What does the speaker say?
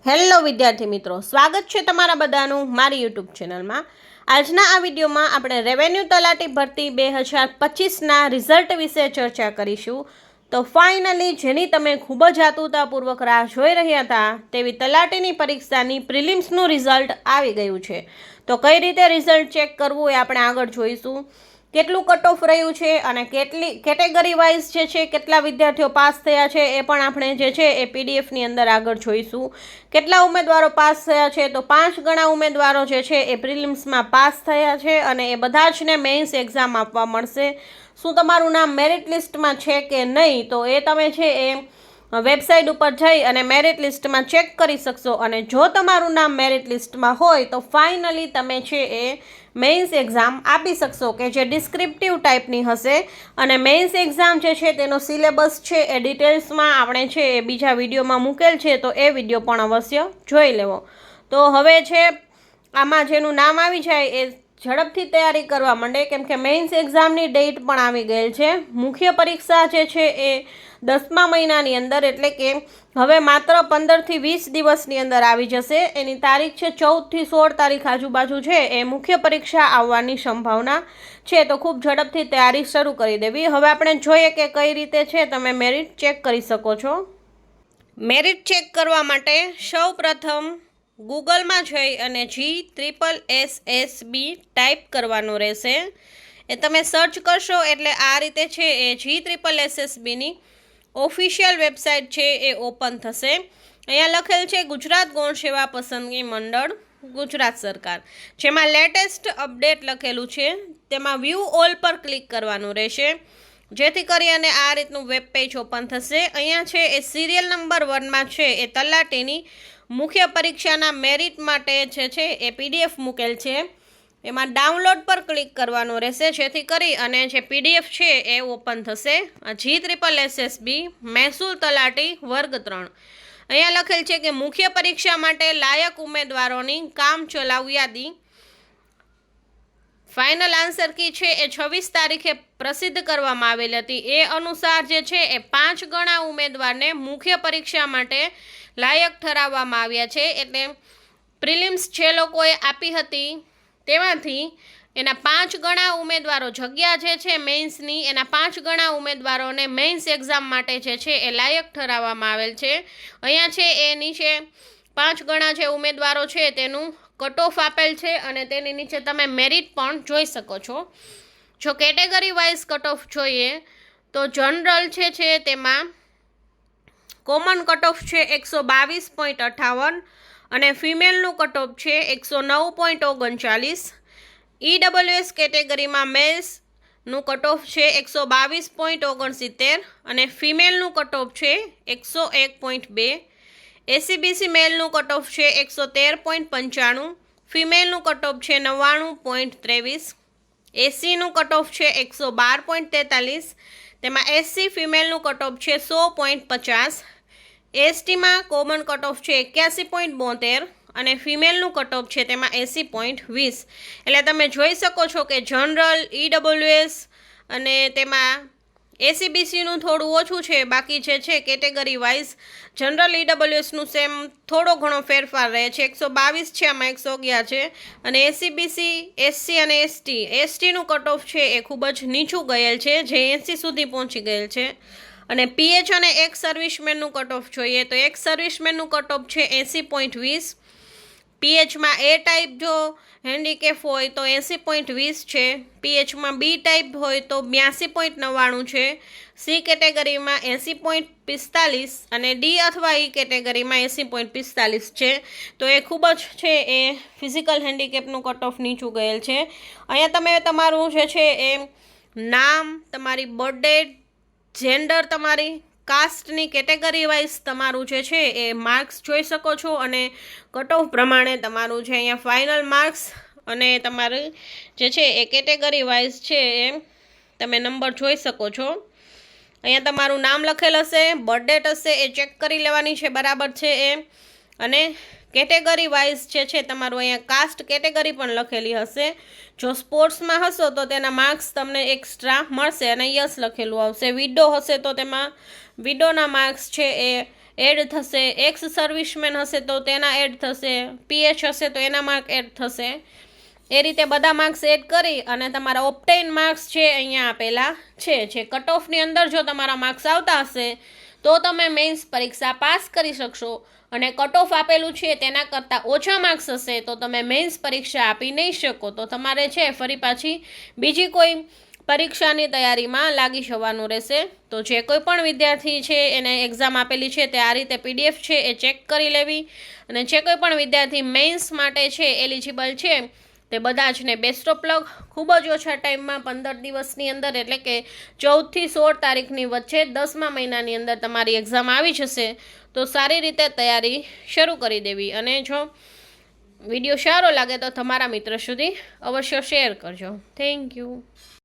Hello વિદ્યાર્થી મિત્રો, સ્વાગત છે તમારા બધાનું મારી યુટ્યુબ ચેનલમાં। આજના આ વિડીયોમાં આપણે રેવન્યુ તલાટી ભરતી 2025ના રિઝલ્ટ વિશે ચર્ચા કરીશું। તો ફાઇનલી જેની તમે ખૂબ જ આતુરતાપૂર્વક રાહ જોઈ રહ્યા હતા તેવી તલાટીની પરીક્ષાની પ્રિલિમ્સનું રિઝલ્ટ આવી ગયું છે। તો કઈ રીતે રિઝલ્ટ ચેક કરવું એ આપણે આગળ જોઈશું। કેટલું કટ ઓફ રહ્યું છે અને કેટલી કેટેગરી વાઇઝ જે છે કેટલા વિદ્યાર્થીઓ પાસ થયા છે એ પણ આપણે જે છે એ પીડીએફની અંદર આગળ જોઈશું। કેટલા ઉમેદવારો પાસ થયા છે તો 5 ગણા ઉમેદવારો જે છે એ પ્રિલિમ્સમાં પાસ થયા છે અને એ બધા જ ને મેઇન્સ એક્ઝામ આપવા મળશે। શું તમારું નામ મેરિટ લિસ્ટમાં છે કે નહીં તો એ તમે છે એ વેબસાઇટ ઉપર જઈ અને મેરિટ લિસ્ટમાં ચેક કરી શકશો અને જો તમારું નામ મેરિટ લિસ્ટમાં હોય તો ફાઇનલી તમે છે એ મેઇન્સ એક્ઝામ આપી શકશો કે જે ડિસ્ક્રિપ્ટિવ ટાઈપની હશે। અને મેઇન્સ એક્ઝામ જે છે તેનો સિલેબસ છે એ ડિટેલ્સમાં આપણે છે એ બીજા વિડીયોમાં મૂકેલ છે તો એ વિડીયો પણ અવશ્ય જોઈ લેવો। તો હવે છે આમાં જેનું નામ આવી જાય એ ઝડપથી તૈયારી કરવા માંડે કેમ કે મેઇન્સ એક્ઝામની ડેટ પણ આવી ગયેલ છે। મુખ્ય પરીક્ષા જે છે એ 10મા મહિનાની અંદર એટલે કે હવે માત્ર 15થી 20 દિવસની અંદર આવી જશે। એની તારીખ છે 14થી 16 તારીખ આજુબાજુ છે એ મુખ્ય પરીક્ષા આવવાની સંભાવના છે। તો ખૂબ ઝડપથી તૈયારી શરૂ કરી દેવી। હવે આપણે જોઈએ કે કઈ રીતે છે તમે મેરિટ ચેક કરી શકો છો। મેરિટ ચેક કરવા માટે સૌ પ્રથમ ગૂગલમાં જઈ અને GSSB ટાઈપ કરવાનું રહેશે। એ તમે સર્ચ કરશો એટલે આ રીતે છે એ GSSBની ઓફિશિયલ વેબસાઇટ છે એ ઓપન થશે। અહીંયા લખેલ છે ગુજરાત ગૌણ સેવા પસંદગી મંડળ ગુજરાત સરકાર, જેમાં લેટેસ્ટ અપડેટ લખેલું છે તેમાં વ્યૂ ઓલ પર ક્લિક કરવાનું રહેશે જેથી કરી અને આ રીતનું વેબ પેજ ઓપન થશે। અહીંયા છે એ સિરિયલ નંબર 1માં છે એ તલાટીની મુખ્ય પરીક્ષાના મેરિટ માટે જે છે એ પીડીએફ મૂકેલ છે એમાં ડાઉનલોડ પર ક્લિક કરવાનું રહેશે જેથી કરી અને જે પીડીએફ છે એ ઓપન થશે। GSSB મહેસૂલ તલાટી વર્ગ 3 અહીંયા લખેલ છે કે મુખ્ય પરીક્ષા માટે લાયક ઉમેદવારોની કામ ચલાઉ યાદી ફાઇનલ આન્સર કી છે એ 26 તારીખે પ્રસિદ્ધ કરવામાં આવેલી હતી। એ અનુસાર જે છે એ 5 ગણા ઉમેદવારને મુખ્ય પરીક્ષા માટે લાયક ઠરાવવામાં આવ્યા છે। એટલે પ્રિલિમ્સ જે લોકોએ આપી હતી તેમાંથી એના 5 ગણા ઉમેદવારો જગ્યા જે છે મેઇન્સની એના 5 ગણા ઉમેદવારોને મેઇન્સ એક્ઝામ માટે જે છે એ લાયક ઠરાવવામાં આવેલ છે। અહીંયા છે એ નીચે 5 ગણા જે ઉમેદવારો છે તેનું કટ ઓફ આપેલ છે અને તેની નીચે તમે મેરિટ પણ જોઈ શકો છો। જો કેટેગરી વાઇઝ કટ ઓફ જોઈએ તો જનરલ છે તેમાં કોમન કટ ઓફ છે 122.58 અને ફિમેલનું કટ ઓફ છે 109.39। EWS કેટેગરીમાં મેલ્સનું કટ ઓફ છે 122.69 અને ફિમેલનું કટ ઓફ છે 101.2। ACBC મેલનું કટ ઓફ છે 113.95, ફિમેલનું કટ ઓફ છે 99.23। એસીનું કટ ઓફ છે 112.43, તેમાં એસસી ફિમેલનું કટ ઓફ છે 100.50। એસટીમાં કોમન કટ ઓફ છે 81.72 અને ફિમેલનું કટ ઓફ છે તેમાં 80.20। એટલે તમે જોઈ શકો છો કે જનરલ EWS અને તેમાં ACBCનું થોડું ઓછું છે, બાકી જે છે કેટેગરી વાઇઝ જનરલ EWSનું સેમ થોડો ઘણો ફેરફાર રહે છે। 122 છે, આમાં 111 છે અને ACBC એસસી અને એસટીનું કટ ઓફ છે એ ખૂબ જ નીચું ગયેલ છે જે 80 સુધી પહોંચી ગયેલ છે। અને પીએચ અને એક સર્વિસમેનનું કટ ઓફ જોઈએ તો એક સર્વિસમેનનું કટ ઓફ છે 80.20। પીએચમાં એ ટાઈપ જો હેન્ડીકેપ હોય તો 80.20 છે, પીએચમાં બી ટાઈપ હોય તો 82.99 છે, સી કેટેગરીમાં 80.45 અને ડી અથવા ઈ કેટેગરીમાં 80.45 છે। તો એ ખૂબ જ છે એ ફિઝિકલ હેન્ડીકેપનું કટ ઓફ નીચું ગયેલ છે। અહીંયા તમે તમારું જે છે એ નામ, તમારી બર્થ ડેટ, જેન્ડર, તમારી કાસ્ટની કેટેગરી વાઇઝ તમારું જે છે એ માર્ક્સ જોઈ શકો છો અને કટ ઓફ પ્રમાણે તમારું છે અહીંયા ફાઇનલ માર્ક્સ અને તમારી જે છે એ કેટેગરી વાઇઝ છે એ તમે નંબર જોઈ શકો છો। અહીંયા તમારું નામ લખેલ હશે, બર્થ ડેટ હશે, એ ચેક કરી લેવાની છે બરાબર છે એ, અને કેટેગરી વાઇઝ જે છે તમારું અહીંયા કાસ્ટ કેટેગરી પણ લખેલી હશે। જો સ્પોર્ટ્સમાં હશો તો તેના માર્ક્સ તમને એક્સ્ટ્રા મળશે અને યસ લખેલું આવશે। વિડો હશે તો તેમાં વિડોના માર્ક્સ છે એ એડ થશે, એક્સ સર્વિસમેન હશે તો તેના એડ થશે, પીએચ હશે તો એના માર્ક એડ થશે. એ રીતે બધા માર્ક્સ એડ કરી અને તમારા ઓપ્ટેન માર્ક્સ છે અહીંયા આપેલા છે. જે કટ ઓફની અંદર જો તમારા માર્ક્સ આવતા હશે તો તમે મેઇન્સ પરીક્ષા પાસ કરી શકશો, અને કટ ઓફ આપેલું છે તેના કરતાં ઓછા માર્ક્સ હશે તો તમે મેઇન્સ પરીક્ષા આપી નહીં શકો. તો તમારે છે ફરી પાછી બીજી કોઈ પરીક્ષાની તૈયારીમાં લાગી જવાનું રહેશે. તો જે કોઈ પણ વિદ્યાર્થી છે એને એક્ઝામ આપેલી છે તે આ રીતે PDF છે એ ચેક કરી લેવી, અને જે કોઈ પણ વિદ્યાર્થી મેઇન્સ માટે છે એલિજિબલ છે તે બધા જ ને બેસ્ટ ઓફ લક. ખૂબ જ ઓછા ટાઈમમાં 15 દિવસની અંદર, એટલે કે 14 થી 16 તારીખની વચ્ચે 10મા મહિનાની અંદર તમારી એક્ઝામ આવી જશે. તો સારી રીતે તૈયારી શરૂ કરી દેવી. અને જો વિડીયો સારો લાગે તો તમારા મિત્ર સુધી અવશ્ય શેર કરજો. Thank you.